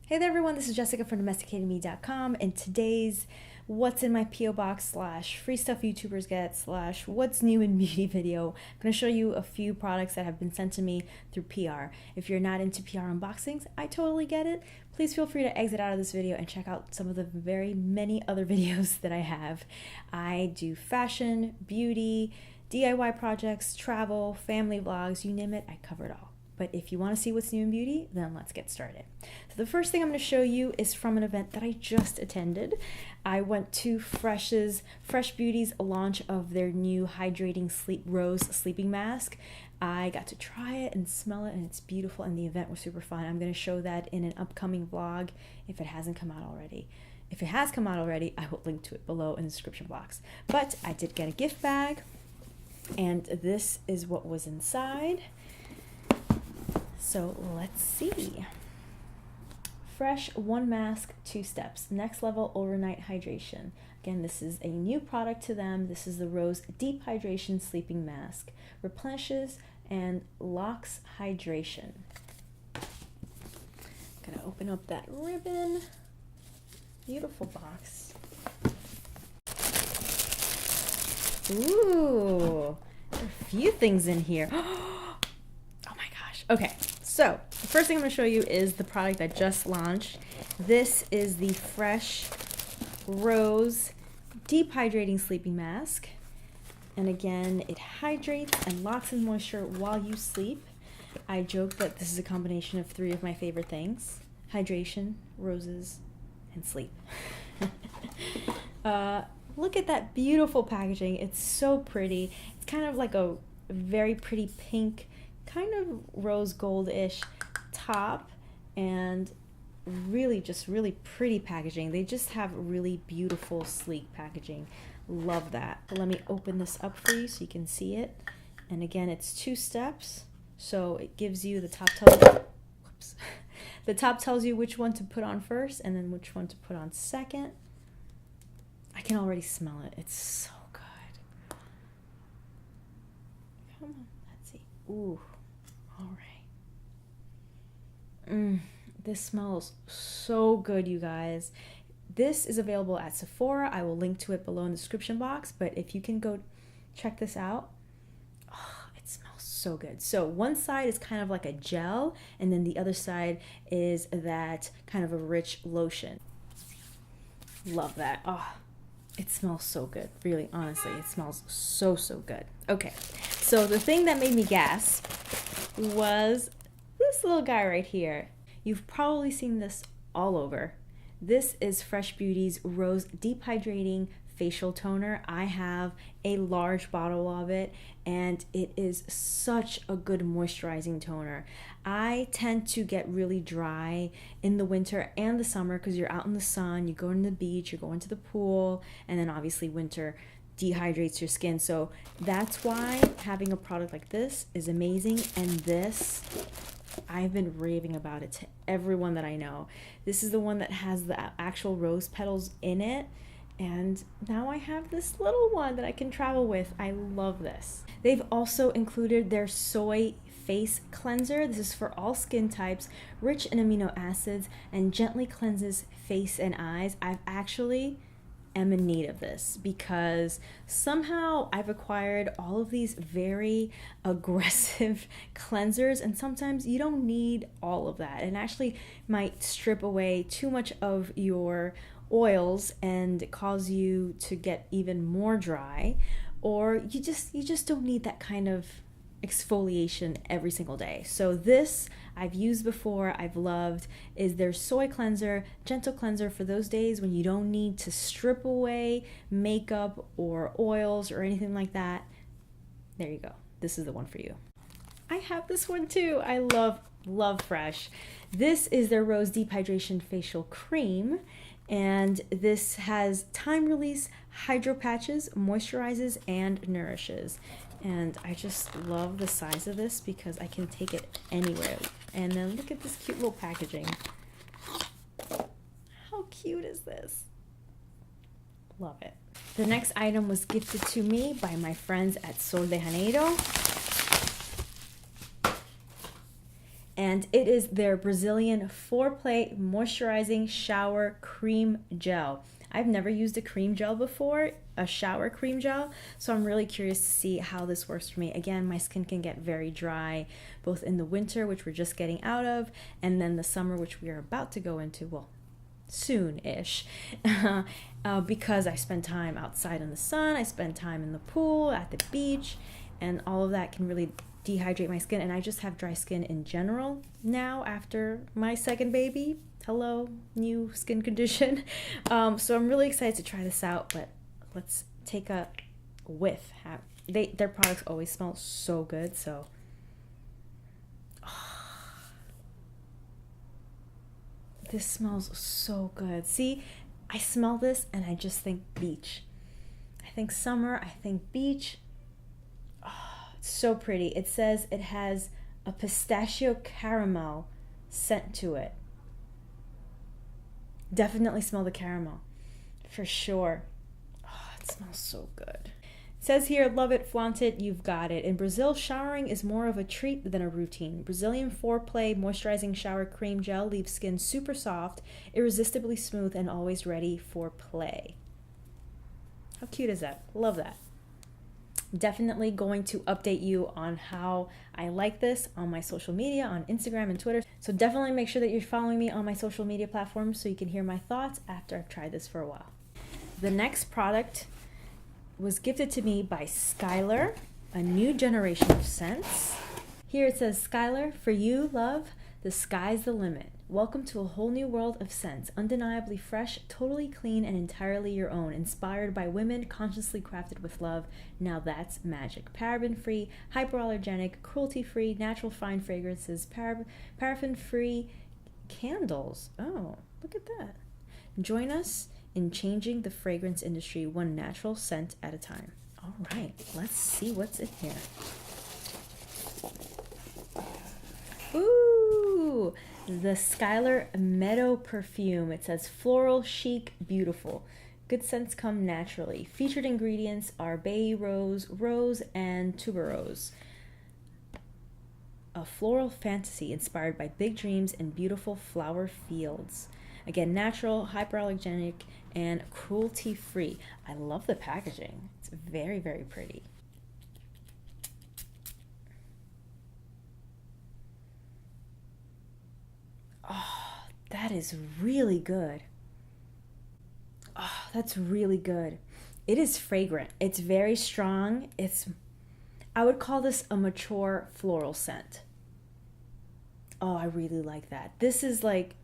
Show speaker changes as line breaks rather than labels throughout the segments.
Hey there everyone, this is Jessica from DomesticatedMe.com, and today's What's in my P.O. Box / free stuff YouTubers get / what's new in beauty video. I'm going to show you a few products that have been sent to me through PR. If you're not into PR unboxings, I totally get it. Please feel free to exit out of this video and check out some of the very many other videos that I have. I do fashion, beauty, DIY projects, travel, family vlogs, you name it, I cover it all. But if you want to see what's new in beauty, then let's get started. So the first thing I'm going to show you is from an event that I just attended. I went to Fresh Beauty's launch of their new Hydrating Rose Sleeping Mask. I got to try it and smell it, and it's beautiful, and the event was super fun. I'm going to show that in an upcoming vlog if it hasn't come out already. If it has come out already, I will link to it below in the description box. But I did get a gift bag, and this is what was inside. So let's see. Fresh 1 mask, 2 steps. Next level overnight hydration. Again, this is a new product to them. This is the Rose Deep Hydration Sleeping Mask. Replenishes and locks hydration. Gonna open up that ribbon. Beautiful box. Ooh, there are a few things in here. Oh my gosh. Okay. So, the first thing I'm going to show you is the product I just launched. This is the Fresh Rose Deep Hydrating Sleeping Mask. And again, it hydrates and locks in moisture while you sleep. I joke that this is a combination of 3 of my favorite things: hydration, roses, and sleep. Look at that beautiful packaging. It's so pretty. It's kind of like a very pretty pink, kind of rose gold-ish top, and really pretty packaging. They just have really beautiful, sleek packaging. Love that. Let me open this up for you so you can see it. And again, it's 2 steps, so it gives you the top the top tells you which one to put on first and then which one to put on second. I can already smell it. It's so good. Come on, let's see. Ooh. All right. This smells so good, you guys. This is available at Sephora. I will link to it below in the description box, but if you can go check this out, oh, it smells so good. So one side is kind of like a gel, and then the other side is that kind of a rich lotion. Love that. Oh, it smells so good. Really, honestly, it smells so good. Okay, so the thing that made me gasp was this little guy right here. You've probably seen this all over. This is Fresh Beauty's Rose Deep Hydrating Facial Toner. I have a large bottle of it, and it is such a good moisturizing toner. I tend to get really dry in the winter and the summer because you're out in the sun, you go to the beach, you go into the pool, and then obviously winter dehydrates your skin. So that's why having a product like this is amazing. And this, I've been raving about it to everyone that I know. This is the one that has the actual rose petals in it, and now I have this little one that I can travel with. I love this. They've also included their soy face cleanser. This is for all skin types, rich in amino acids, and gently cleanses face and eyes. I've actually am in need of this because somehow I've acquired all of these very aggressive cleansers, and sometimes you don't need all of that, and actually might strip away too much of your oils and cause you to get even more dry, or you just don't need that kind of exfoliation every single day. So this I've used before, I've loved, is their soy cleanser, gentle cleanser for those days when you don't need to strip away makeup or oils or anything like that. There you go. This is the one for you. I have this one too. I love Fresh. This is their Rose Deep Hydration Facial Cream, and this has time release hydro patches, moisturizes and nourishes. And I just love the size of this because I can take it anywhere. And then look at this cute little packaging. How cute is this? Love it. The next item was gifted to me by my friends at Sol de Janeiro. and it is their Brazilian Foreplay Moisturizing Shower Cream Gel. I've never used a cream gel before, a shower cream gel, so I'm really curious to see how this works for me. Again, my skin can get very dry, both in the winter, which we're just getting out of, and then the summer, which we are about to go into, well, soon-ish, because I spend time outside in the sun, I spend time in the pool, at the beach, and all of that can really dehydrate my skin. And I just have dry skin in general now after my second baby. Hello, new skin condition. So I'm really excited to try this out, but let's take a whiff. Their products always smell so good, so this smells so good. See, I smell this and I just think beach. I think summer, I think beach. Oh, it's so pretty. It says it has a pistachio caramel scent to it. Definitely smell the caramel, for sure. Oh, it smells so good. It says here, love it, flaunt it, you've got it. In Brazil, showering is more of a treat than a routine. Brazilian Foreplay Moisturizing Shower Cream Gel leaves skin super soft, irresistibly smooth, and always ready for play. How cute is that? Love that. Definitely going to update you on how I like this on my social media, on Instagram and Twitter. So definitely make sure that you're following me on my social media platforms so you can hear my thoughts after I've tried this for a while. The next product was gifted to me by Skylar, a new generation of scents. Here it says, Skylar, for you, love, the sky's the limit. Welcome to a whole new world of scents, undeniably fresh, totally clean, and entirely your own, inspired by women, consciously crafted with love. Now that's magic. Paraben-free, hypoallergenic, cruelty-free, natural fine fragrances, paraffin-free candles. Oh, look at that. Join us in changing the fragrance industry one natural scent at a time. All right, let's see what's in here. Ooh, the Skylar Meadow perfume. It says floral, chic, beautiful. Good scents come naturally. Featured ingredients are bay rose, rose, and tuberose. A floral fantasy inspired by big dreams and beautiful flower fields. Again, natural, hypoallergenic, and cruelty-free. I love the packaging. It's very, very pretty. Oh, that is really good. Oh, that's really good. It is fragrant. It's very strong. I would call this a mature floral scent. Oh, I really like that. This is like,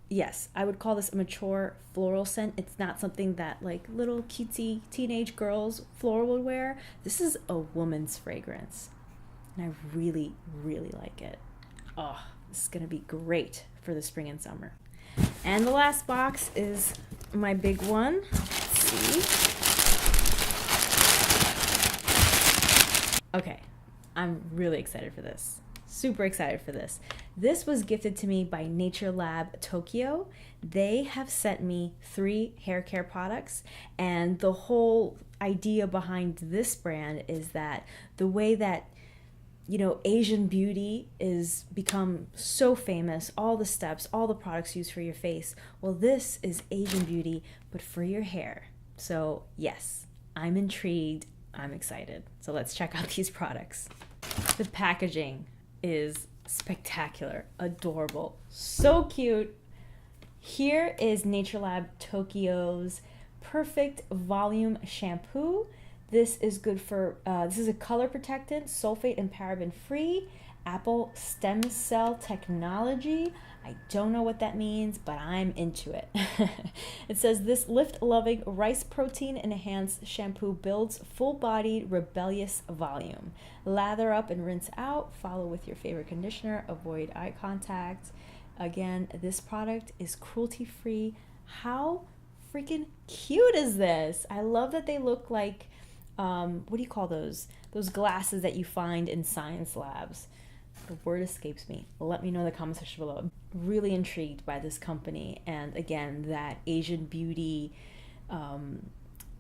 yes, I would call this a mature floral scent. It's not something that like little cutesy teenage girls floral would wear. This is a woman's fragrance. And I really, really like it. Oh, this is gonna be great for the spring and summer. And the last box is my big one. Let's see. Okay, I'm really excited for this. Super excited for this. This was gifted to me by NatureLab Tokyo. They have sent me 3 hair care products, and the whole idea behind this brand is that the way that, you know, Asian beauty is become so famous, all the steps, all the products used for your face. Well, this is Asian beauty, but for your hair. So yes, I'm intrigued. I'm excited. So let's check out these products. The packaging is spectacular, adorable, so cute. Here is NatureLab Tokyo's Perfect Volume Shampoo. This is good for, this is a color protectant, sulfate and paraben free, apple stem cell technology. I don't know what that means, but I'm into it. It says this lift-loving rice protein enhanced shampoo builds full-bodied rebellious volume. Lather up and rinse out. Follow with your favorite conditioner. Avoid eye contact. Again, this product is cruelty-free. How freaking cute is this? I love that they look like, what do you call those? Those glasses that you find in science labs. The word escapes me. Let me know in the comment section below. Really intrigued by this company, and again, that Asian beauty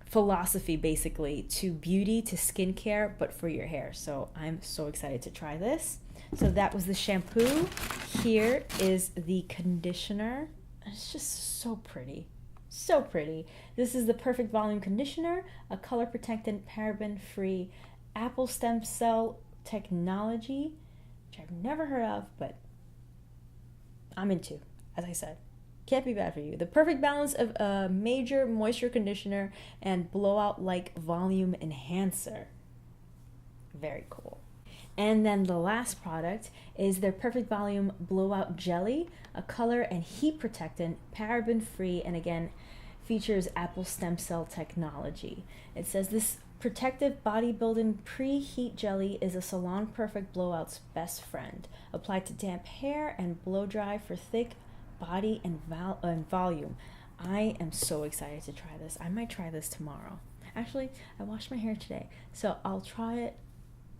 philosophy, basically, to beauty, to skincare, but for your hair. So I'm so excited to try this. So that was the shampoo. Here is the conditioner. It's just so pretty. So pretty. This is the Perfect Volume Conditioner, a color protectant, paraben-free apple stem cell technology, which I've never heard of, but I'm into, as I said. Can't be bad for you. The perfect balance of a major moisture conditioner and blowout-like volume enhancer. Very cool. And then the last product is their Perfect Volume Blowout Jelly, a color and heat protectant, paraben-free, and again, features apple stem cell technology. It says this protective bodybuilding preheat jelly is a salon perfect blowout's best friend. Applied to damp hair and blow dry for thick body and volume. I am so excited to try this. I might try this tomorrow. Actually, I washed my hair today, so I'll try it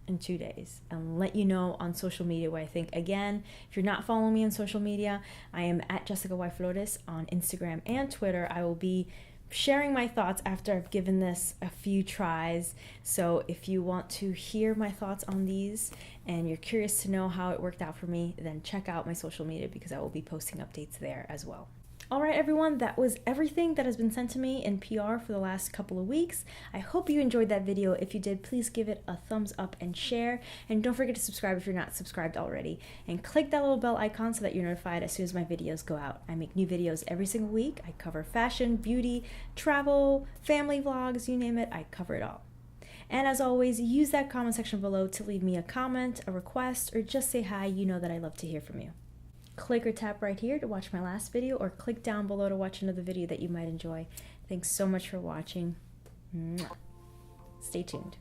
in 2 days and let you know on social media what I think. Again, if you're not following me on social media, I am at JESSICAYFLORES on Instagram and Twitter. I will be sharing my thoughts after I've given this a few tries. So if you want to hear my thoughts on these and you're curious to know how it worked out for me, then check out my social media because I will be posting updates there as well. All right, everyone, that was everything that has been sent to me in PR for the last couple of weeks. I hope you enjoyed that video. If you did, please give it a thumbs up and share. And don't forget to subscribe if you're not subscribed already. And click that little bell icon so that you're notified as soon as my videos go out. I make new videos every single week. I cover fashion, beauty, travel, family vlogs, you name it, I cover it all. And as always, use that comment section below to leave me a comment, a request, or just say hi. You know that I love to hear from you. Click or tap right here to watch my last video, or click down below to watch another video that you might enjoy. Thanks so much for watching. Stay tuned.